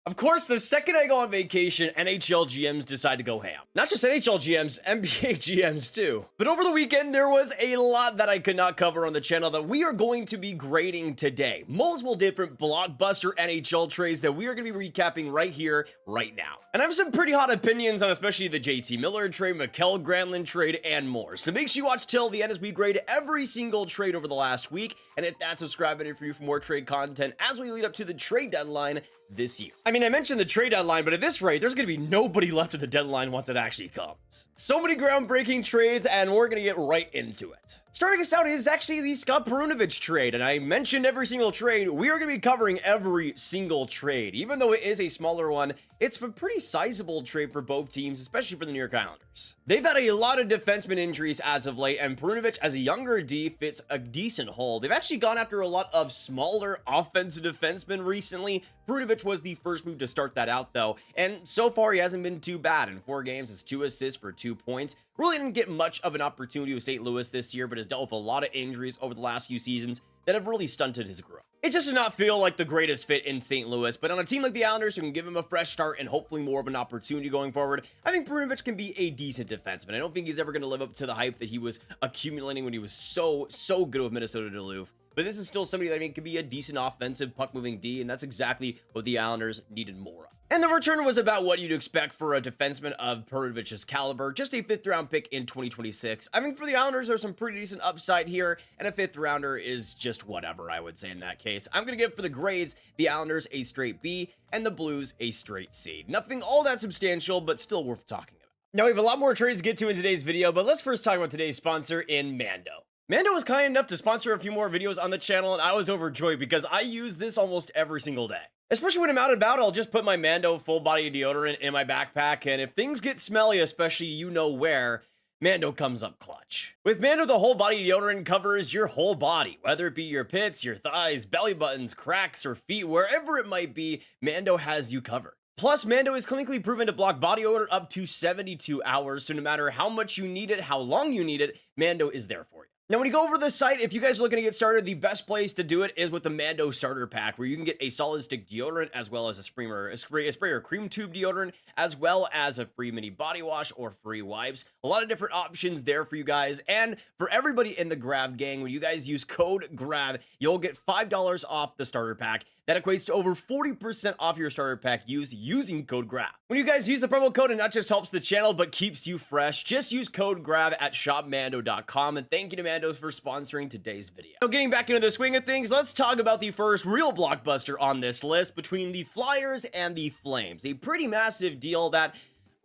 Of course, the second I go on vacation, NHL GMs decide to go ham. Not just NHL GMs, NBA GMs too. But over the weekend, there was a lot that I could not cover on the channel that we are going to be grading today. Multiple different blockbuster NHL trades that we are going to be recapping right here, right now. And I have some pretty hot opinions on especially the JT Miller trade, Mikael Granlund trade, and more. So make sure you watch till the end as we grade every single trade over the last week, and hit that subscribe button for you for more trade content as we lead up to the trade deadline this year. I mean, I mentioned the trade deadline, but at this rate, there's going to be nobody left at the deadline once it actually comes. So many groundbreaking trades, and we're going to get right into it. Starting us out is actually the Scott Perunovich trade, and I mentioned every single trade. We are going to be covering every single trade. Even though it is a smaller one, it's a pretty sizable trade for both teams, especially for the New York Islanders. They've had a lot of defenseman injuries as of late, and Perunovich, as a younger D, fits a decent hole. They've actually gone after a lot of smaller offensive defensemen recently. Perunovich was the first move to start that out, though, and so far he hasn't been too bad. In 4 games, it's 2 assists for 2 points. Really didn't get much of an opportunity with St. Louis this year, but has dealt with a lot of injuries over the last few seasons that have really stunted his growth. It just did not feel like the greatest fit in St. Louis, but on a team like the Islanders who can give him a fresh start and hopefully more of an opportunity going forward, I think Perunovich can be a decent defenseman. I don't think he's ever going to live up to the hype that he was accumulating when he was so good with Minnesota Duluth. But this is still somebody that I think could be a decent offensive puck-moving D, and that's exactly what the Islanders needed more of. And the return was about what you'd expect for a defenseman of Perunovich's caliber, just a 5th-round pick in 2026. I think for the Islanders, there's some pretty decent upside here, and a 5th-rounder is just whatever, I would say in that case. I'm going to give for the grades, the Islanders a straight B, and the Blues a straight C. Nothing all that substantial, but still worth talking about. Now, we have a lot more trades to get to in today's video, but let's first talk about today's sponsor in Mando. Mando was kind enough to sponsor a few more videos on the channel, and I was overjoyed because I use this almost every single day. Especially when I'm out and about, I'll just put my Mando full body deodorant in my backpack, and if things get smelly, especially you know where, Mando comes up clutch. With Mando, the whole body deodorant covers your whole body, whether it be your pits, your thighs, belly buttons, cracks, or feet, wherever it might be, Mando has you covered. Plus, Mando is clinically proven to block body odor up to 72 hours, so no matter how much you need it, how long you need it, Mando is there for you. Now, when you go over to the site, if you guys are looking to get started, the best place to do it is with the Mando Starter Pack, where you can get a solid stick deodorant, as well as a spray or cream tube deodorant, as well as a free mini body wash or free wipes. A lot of different options there for you guys. And for everybody in the Grav gang, when you guys use code GRAV, you'll get $5 off the starter pack. That equates to over 40% off your starter pack using code GRAV. When you guys use the promo code, it not just helps the channel, but keeps you fresh. Just use code GRAV at shopmando.com. And thank you to Mando's for sponsoring today's video. Now, getting back into the swing of things, let's talk about the first real blockbuster on this list between the Flyers and the Flames. A pretty massive deal that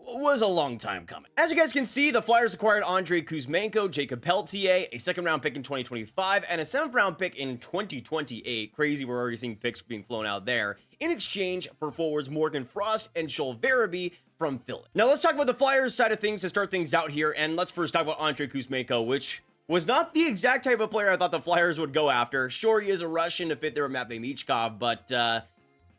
was a long time coming. As you guys can see, the Flyers acquired Andrei Kuzmenko, Jacob Peltier, a 2nd-round pick in 2025, and a 7th-round pick in 2028. Crazy, we're already seeing picks being flown out there, in exchange for forwards Morgan Frost and Joel Farabee from Philly. Now, let's talk about the Flyers side of things to start things out here, and let's first talk about Andrei Kuzmenko, which was not the exact type of player I thought the Flyers would go after. Sure, he is a Russian to fit there with Matvei Michkov, but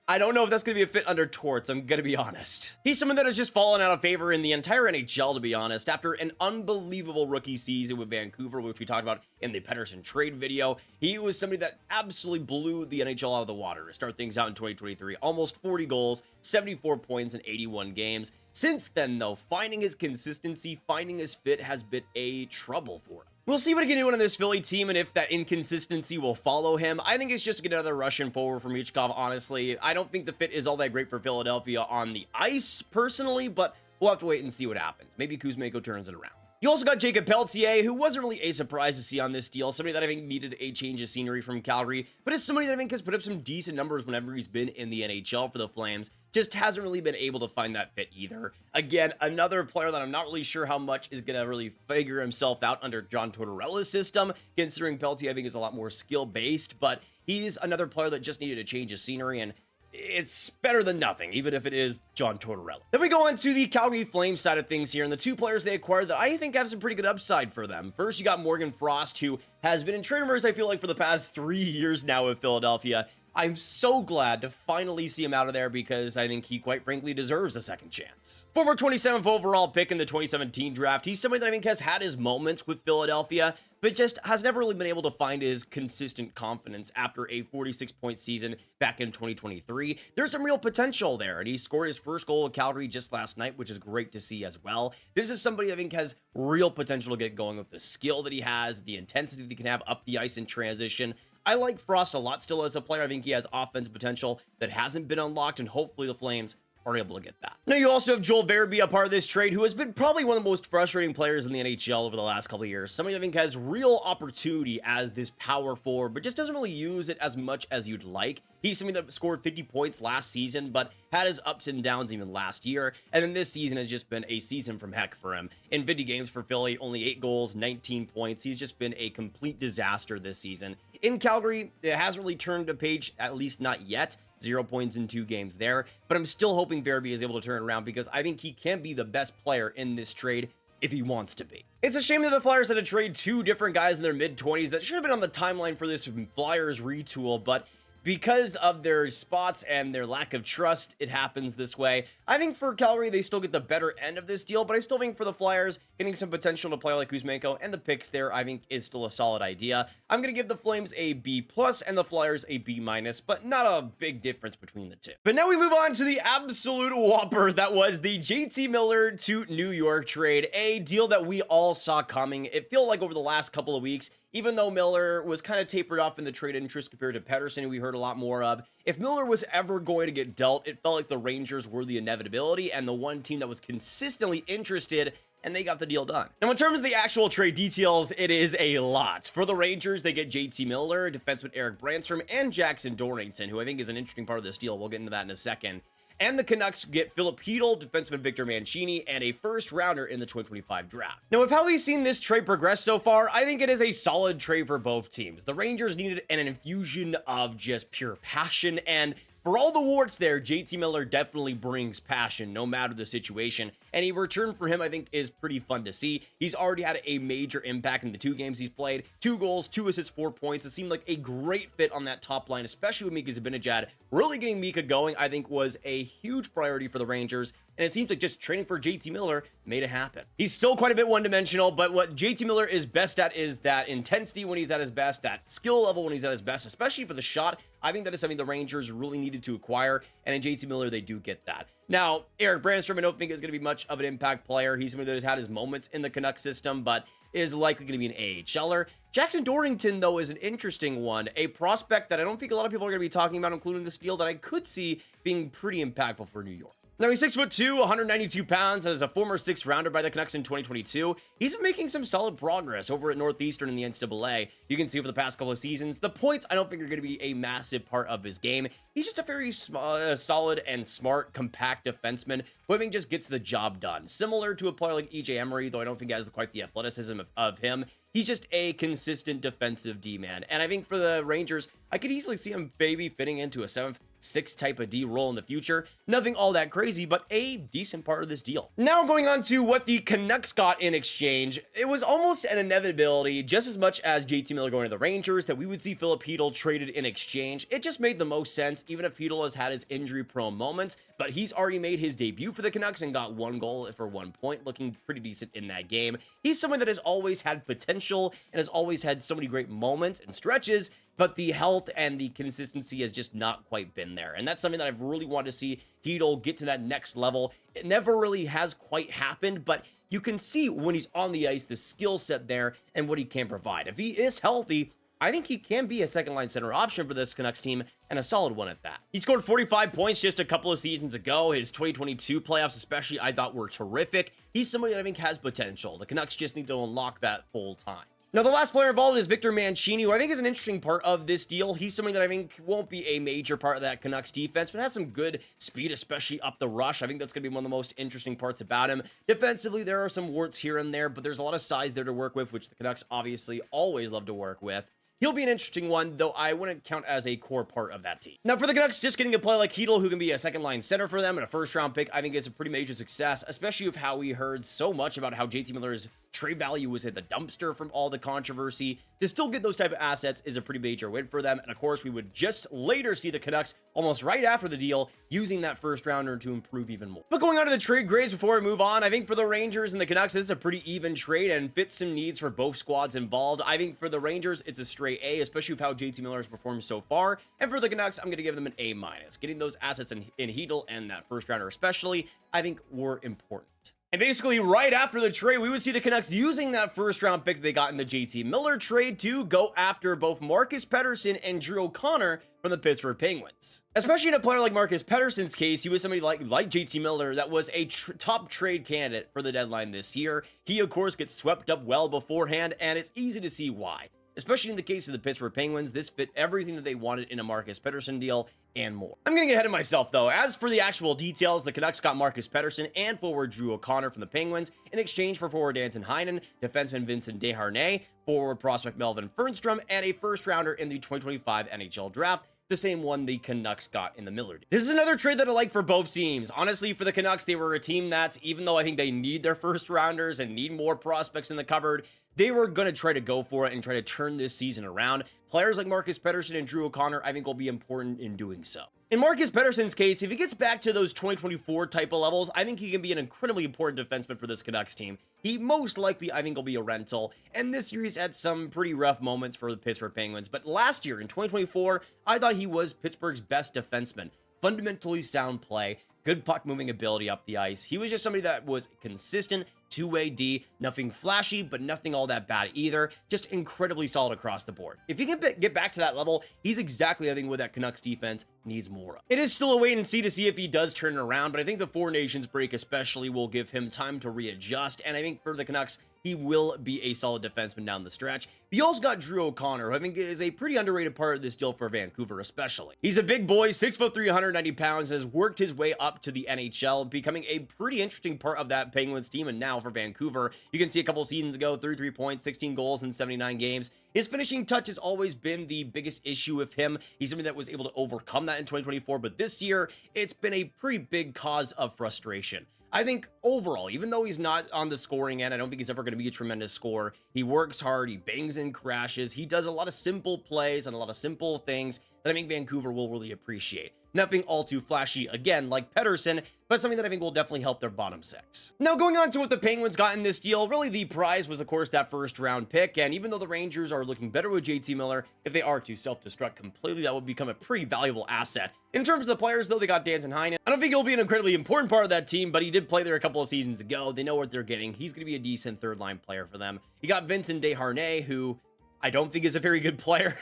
I don't know if that's going to be a fit under Torts, I'm going to be honest. He's someone that has just fallen out of favor in the entire NHL, to be honest, after an unbelievable rookie season with Vancouver, which we talked about in the Pettersson trade video. He was somebody that absolutely blew the NHL out of the water to start things out in 2023. Almost 40 goals, 74 points in 81 games. Since then, though, finding his consistency, finding his fit has been a trouble for him. We'll see what he can do on this Philly team and if that inconsistency will follow him. I think it's just to get another Russian forward from Michkov, honestly. I don't think the fit is all that great for Philadelphia on the ice, personally, but we'll have to wait and see what happens. Maybe Kuzmenko turns it around. You also got Jacob Peltier, who wasn't really a surprise to see on this deal. Somebody that I think needed a change of scenery from Calgary, but is somebody that I think has put up some decent numbers whenever he's been in the NHL for the Flames. Just hasn't really been able to find that fit either. Again, another player that I'm not really sure how much is going to really figure himself out under John Tortorella's system, considering Peltier I think is a lot more skill-based, but he's another player that just needed a change of scenery, and it's better than nothing, even if it is John Tortorella. Then we go on to the Calgary Flames side of things here, and the 2 players they acquired that I think have some pretty good upside for them. First, you got Morgan Frost, who has been in trade rumors, I feel like, for the past 3 years now with Philadelphia. I'm so glad to finally see him out of there because I think he quite frankly deserves a second chance. Former 27th overall pick in the 2017 draft, he's somebody that I think has had his moments with Philadelphia, but just has never really been able to find his consistent confidence after a 46-point season back in 2023. There's some real potential there, and he scored his first goal at Calgary just last night, which is great to see as well. This is somebody I think has real potential to get going with the skill that he has, the intensity that he can have up the ice in transition. I like Frost a lot still as a player. I think he has offensive potential that hasn't been unlocked, and hopefully the Flames are able to get that. Now, you also have Joel Farabee, a part of this trade, who has been probably one of the most frustrating players in the NHL over the last couple of years. Somebody I think has real opportunity as this power forward, but just doesn't really use it as much as you'd like. He's somebody that scored 50 points last season, but had his ups and downs even last year. And then this season has just been a season from heck for him. In 50 games for Philly, only 8 goals, 19 points. He's just been a complete disaster this season. In Calgary, it hasn't really turned a page, at least not yet. 0 points in 2 games there, but I'm still hoping Farabee is able to turn it around because I think he can be the best player in this trade if he wants to be. It's a shame that the Flyers had to trade 2 different guys in their mid-20s that should have been on the timeline for this Flyers retool, but because of their spots and their lack of trust, it happens this way. I think for Calgary, they still get the better end of this deal, but I still think for the Flyers, getting some potential to play like Kuzmenko and the picks there, I think is still a solid idea. I'm going to give the Flames a B+ and the Flyers a B-, but not a big difference between the two. But now we move on to the absolute whopper that was the JT Miller to New York trade, a deal that we all saw coming. It felt like over the last couple of weeks, even though Miller was kind of tapered off in the trade interest compared to Pettersson, who we heard a lot more of, if Miller was ever going to get dealt, it felt like the Rangers were the inevitability and the one team that was consistently interested, and they got the deal done. Now, in terms of the actual trade details, it is a lot. For the Rangers, they get JT Miller, defenseman Erik Brannstrom, and Jackson Dorrington, who I think is an interesting part of this deal. We'll get into that in a second. And the Canucks get Filip Chytil, defenseman Victor Mancini, and a first-rounder in the 2025 draft. Now, with how we've seen this trade progress so far, I think it is a solid trade for both teams. The Rangers needed an infusion of just pure passion, and for all the warts there, JT Miller definitely brings passion no matter the situation, and a return for him I think is pretty fun to see. He's already had a major impact in the 2 games he's played. 2 goals, 2 assists, 4 points. It seemed like a great fit on that top line, especially with Mika Zibanejad. Really getting Mika going, I think, was a huge priority for the Rangers, and it seems like just trading for JT Miller made it happen. He's still quite a bit one-dimensional, but what JT Miller is best at is that intensity when he's at his best, that skill level when he's at his best, especially for the shot. I think that is something the Rangers really needed to acquire, and in JT Miller, they do get that. Now, Erik Brannstrom, I don't think is going to be much of an impact player. He's somebody that has had his moments in the Canucks system, but is likely going to be an AHLer. Jackson Dorrington, though, is an interesting one, a prospect that I don't think a lot of people are going to be talking about, including this deal, that I could see being pretty impactful for New York. Now, he's 6'2", 192 pounds, as a former 6th-rounder by the Canucks in 2022. He's been making some solid progress over at Northeastern in the NCAA. You can see over the past couple of seasons, the points I don't think are going to be a massive part of his game. He's just a very solid and smart, compact defenseman who I think just gets the job done. Similar to a player like EJ Emery, though I don't think he has quite the athleticism of him. He's just a consistent defensive D-man. And I think for the Rangers, I could easily see him maybe fitting into a 7th, 6th type of D role in the future. Nothing all that crazy, but a decent part of this deal. Now going on to what the Canucks got in exchange. It was almost an inevitability, just as much as JT Miller going to the Rangers, that we would see Filip Chytil traded in exchange. It just made the most sense, even if Chytil has had his injury-prone moments, but he's already made his debut for the Canucks and got 1 goal for 1 point, looking pretty decent in that game. He's someone that has always had potential and has always had so many great moments and stretches, but the health and the consistency has just not quite been there. And that's something that I've really wanted to see Chytil get to that next level. It never really has quite happened, but you can see when he's on the ice, the skill set there and what he can provide. If he is healthy, I think he can be a second-line center option for this Canucks team, and a solid one at that. He scored 45 points just a couple of seasons ago. His 2022 playoffs especially, I thought, were terrific. He's somebody that I think has potential. The Canucks just need to unlock that full time. Now, the last player involved is Victor Mancini, who I think is an interesting part of this deal. He's something that I think won't be a major part of that Canucks defense, but has some good speed, especially up the rush. I think that's going to be one of the most interesting parts about him. Defensively, there are some warts here and there, but there's a lot of size there to work with, which the Canucks obviously always love to work with. he'll be an interesting one, though I wouldn't count as a core part of that team. Now, for the Canucks, just getting a player like Hedl, who can be a second-line center for them and a first-round pick, I think is a pretty major success, especially with how we heard so much about how JT Miller's trade value was at the dumpster from all the controversy. To still get those type of assets is a pretty major win for them, and of course, we would just later see the Canucks, almost right after the deal, using that first-rounder to improve even more. But going on to the trade grades before we move on, I think for the Rangers and the Canucks, this is a pretty even trade and fits some needs for both squads involved. I think for the Rangers, it's a straight A, especially with how JT Miller has performed so far, and for the Canucks, I'm going to give them an A-. Getting those assets in Hedl and that first-rounder especially, I think were important. And basically, right after the trade, we would see the Canucks using that first-round pick they got in the JT Miller trade to go after both Marcus Pettersson and Drew O'Connor from the Pittsburgh Penguins. Especially in a player like Marcus Pettersson's case, he was somebody like JT Miller that was a top trade candidate for the deadline this year. He, of course, gets swept up well beforehand, and it's easy to see why. Especially in the case of the Pittsburgh Penguins, this fit everything that they wanted in a Marcus Pettersson deal and more. I'm gonna get ahead of myself though. As for the actual details, the Canucks got Marcus Pettersson and forward Drew O'Connor from the Penguins in exchange for forward Danton Heinen, defenseman Vincent Desharnais, forward prospect Melvin Fernstrom, and a first rounder in the 2025 NHL draft, the same one the Canucks got in the Miller deal. This is another trade that I like for both teams. Honestly, for the Canucks, they were a team that's, even though I think they need their first rounders and need more prospects in the cupboard, they were going to try to go for it and try to turn this season around. Players like Marcus Pettersson and Drew O'Connor, I think, will be important in doing so. In Marcus Pettersson's case, if he gets back to those 2024 type of levels, I think he can be an incredibly important defenseman for this Canucks team. He most likely, I think, will be a rental, and this year he's had some pretty rough moments for the Pittsburgh Penguins, but last year, in 2024, I thought he was Pittsburgh's best defenseman. Fundamentally sound play, good puck moving ability up the ice. He was just somebody that was consistent, two-way D, nothing flashy, but nothing all that bad either. Just incredibly solid across the board. If he can get back to that level, he's exactly, I think, what that Canucks defense needs more of. It is still a wait and see to see if he does turn it around, but I think the Four Nations break especially will give him time to readjust, and I think for the Canucks, he will be a solid defenseman down the stretch. You also got Drew O'Connor, who I think is a pretty underrated part of this deal for Vancouver especially. He's a big boy, 6'3", 190 pounds, and has worked his way up to the NHL, becoming a pretty interesting part of that Penguins team, and now for Vancouver, you can see a couple seasons ago, 33 points, 16 goals in 79 games. His finishing touch has always been the biggest issue with him. He's somebody that was able to overcome that in 2024, but this year, it's been a pretty big cause of frustration. I think overall, even though he's not on the scoring end, I don't think he's ever going to be a tremendous scorer. He works hard, he bangs in crashes, he does a lot of simple plays and a lot of simple things that I think Vancouver will really appreciate. Nothing all too flashy, again, like Pettersson, but something that I think will definitely help their bottom six. Now, going on to what the Penguins got in this deal, really the prize was, of course, that first-round pick, and even though the Rangers are looking better with JT Miller, if they are to self-destruct completely, that would become a pretty valuable asset. In terms of the players, though, they got Danton Heinen. I don't think he'll be an incredibly important part of that team, but he did play there a couple of seasons ago. They know what they're getting. He's going to be a decent third-line player for them. You got Vincent Desharnais, who I don't think is a very good player.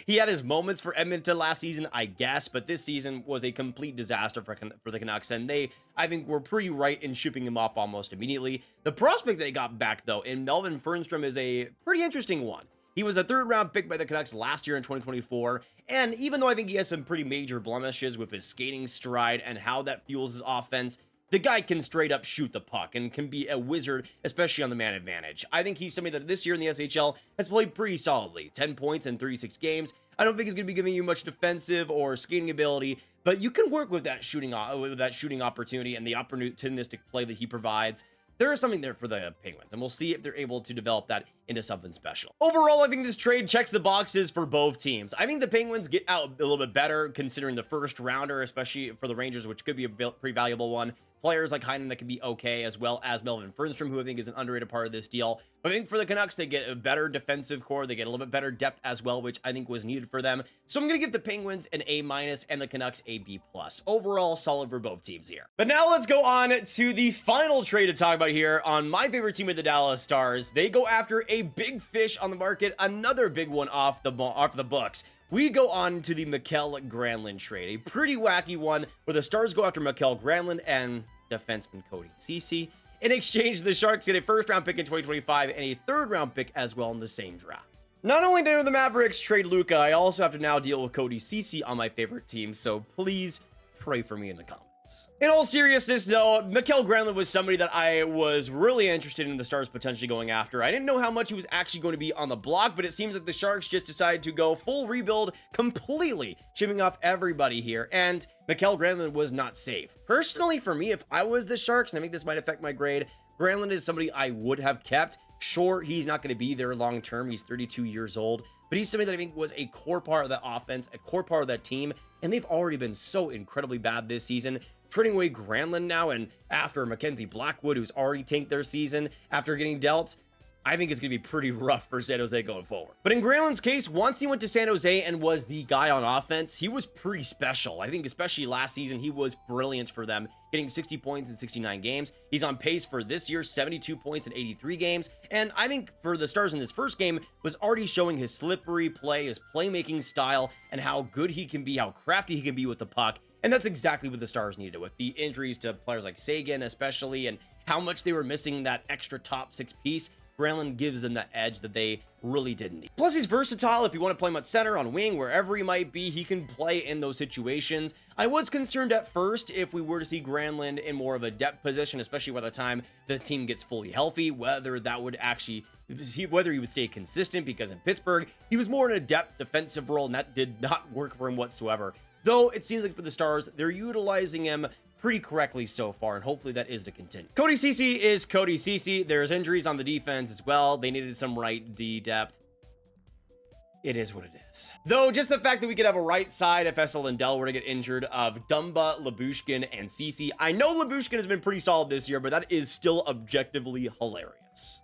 He had his moments for Edmonton last season, I guess, but this season was a complete disaster for the Canucks, and they, I think, were pretty right in shipping him off almost immediately. The prospect they got back, though, in Melvin Fernstrom is a pretty interesting one. He was a third-round pick by the Canucks last year in 2024, and even though I think he has some pretty major blemishes with his skating stride and how that fuels his offense, the guy can straight up shoot the puck and can be a wizard, especially on the man advantage. I think he's somebody that this year in the SHL has played pretty solidly. 10 points in 36 games. I don't think he's going to be giving you much defensive or skating ability, but you can work with that shooting opportunity and the opportunistic play that he provides. There is something there for the Penguins, and we'll see if they're able to develop that into something special. Overall, I think this trade checks the boxes for both teams. I think the Penguins get out a little bit better considering the first rounder, especially for the Rangers, which could be a pretty valuable one. Players like Heinen that can be okay, as well as Melvin Fernstrom, who I think is an underrated part of this deal. But I think for the Canucks, they get a better defensive core. They get a little bit better depth as well, which I think was needed for them. So I'm going to give the Penguins an A- and the Canucks a B+. Overall, solid for both teams here. But now let's go on to the final trade to talk about here on my favorite team of the Dallas Stars. They go after a big fish on the market, another big one off the books. We go on to the Mikael Granlund trade, a pretty wacky one where the Stars go after Mikael Granlund and defenseman Cody Ceci. In exchange, the Sharks get a first-round pick in 2025 and a third-round pick as well in the same draft. Not only did the Mavericks trade Luka, I also have to now deal with Cody Ceci on my favorite team, so please pray for me in the comments. offense. In all seriousness, though, Mikael Granlund was somebody that I was really interested in the Stars potentially going after. I didn't know how much he was actually going to be on the block, but it seems like the Sharks just decided to go full rebuild, completely chipping off everybody here, and Mikael Granlund was not safe. Personally, for me, if I was the Sharks, and I think this might affect my grade, Granlund is somebody I would have kept. Sure, he's not going to be there long term. He's 32 years old, but he's somebody that I think was a core part of that offense, a core part of that team, and they've already been so incredibly bad this season. Trading away Granlund now, and after Mackenzie Blackwood, who's already tanked their season after getting dealt, I think it's going to be pretty rough for San Jose going forward. But in Granlund's case, once he went to San Jose and was the guy on offense, he was pretty special. I think especially last season, he was brilliant for them, getting 60 points in 69 games. He's on pace for this year, 72 points in 83 games. And I think for the Stars in this first game, was already showing his slippery play, his playmaking style, and how good he can be, how crafty he can be with the puck. And that's exactly what the Stars needed with the injuries to players like Seguin especially, and how much they were missing that extra top six piece. Granlund gives them that edge that they really didn't need. Plus, he's versatile. If you want to play him at center, on wing, wherever he might be, he can play in those situations. I was concerned at first if we were to see Granlund in more of a depth position, especially by the time the team gets fully healthy, whether that would actually, whether he would stay consistent, because in Pittsburgh, he was more in a depth defensive role, and that did not work for him whatsoever. Though it seems like for the Stars, they're utilizing him pretty correctly so far, and hopefully that is to continue. Cody Ceci is Cody Ceci. There's injuries on the defense as well. They needed some right D depth. It is what it is. Though, just the fact that we could have a right side if Esa Lindell were to get injured of Dumba, Lyubushkin, and Ceci. I know Lyubushkin has been pretty solid this year, but that is still objectively hilarious.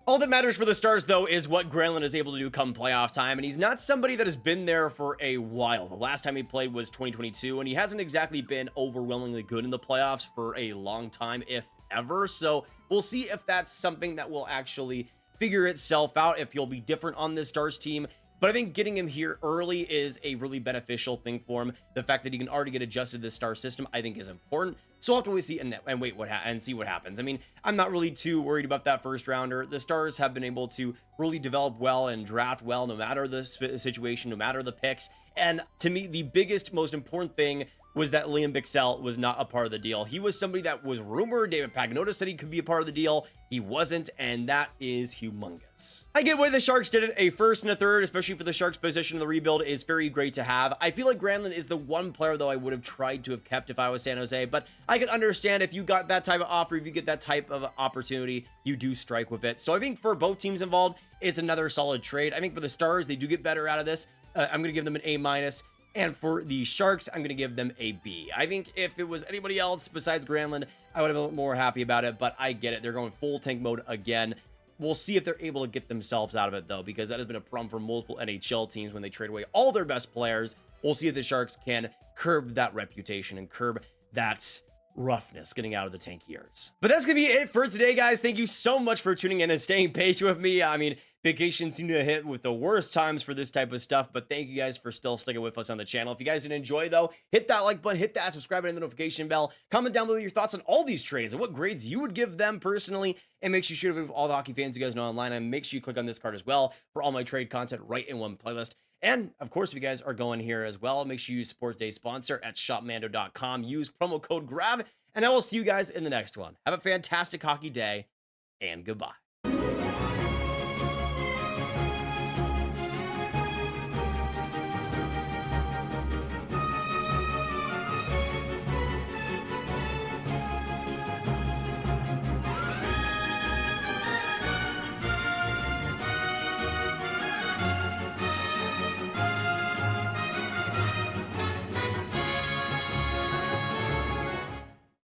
All that matters for the Stars, though, is what Granlund is able to do come playoff time, and he's not somebody that has been there for a while. The last time he played was 2022, and he hasn't exactly been overwhelmingly good in the playoffs for a long time, if ever. So we'll see if that's something that will actually figure itself out, if he'll be different on this Stars team. But I think getting him here early is a really beneficial thing for him. The fact that he can already get adjusted to the Star system, I think, is important. So I'll have to wait, see and wait and see what happens. I mean, I'm not really too worried about that first rounder. The Stars have been able to really develop well and draft well, no matter the situation, no matter the picks. And to me, the biggest, most important thing was that Liam Bichsel was not a part of the deal. He was somebody that was rumored. David Pagnotta said he could be a part of the deal. He wasn't, and that is humongous. I get why the Sharks did it. A first and a third, especially for the Sharks' position in the rebuild, is very great to have. I feel like Granlund is the one player, though, I would have tried to have kept if I was San Jose, but I can understand if you got that type of offer, if you get that type of opportunity, you do strike with it. So I think for both teams involved, it's another solid trade. I think for the Stars, they do get better out of this. I'm going to give them an A-. And for the Sharks, I'm going to give them a B. I think if it was anybody else besides Granlund, I would have been more happy about it, but I get it. They're going full tank mode again. We'll see if they're able to get themselves out of it, though, because that has been a problem for multiple NHL teams when they trade away all their best players. We'll see if the Sharks can curb that reputation and curb that roughness getting out of the tank years. But that's gonna be it for today, guys. Thank you so much for tuning in and staying patient with me. I mean, vacation seemed to hit with the worst times for this type of stuff, but thank you guys for still sticking with us on the channel. If you guys did enjoy, though, hit that like button, hit that subscribe button, and the notification bell. Comment down below your thoughts on all these trades and what grades you would give them personally, and make sure you share it with all the hockey fans you guys know online, and make sure you click on this card as well for all my trade content right in one playlist. And, of course, if you guys are going here as well, make sure you support today's sponsor at shopmando.com. Use promo code GRAV, and I will see you guys in the next one. Have a fantastic hockey day, and goodbye.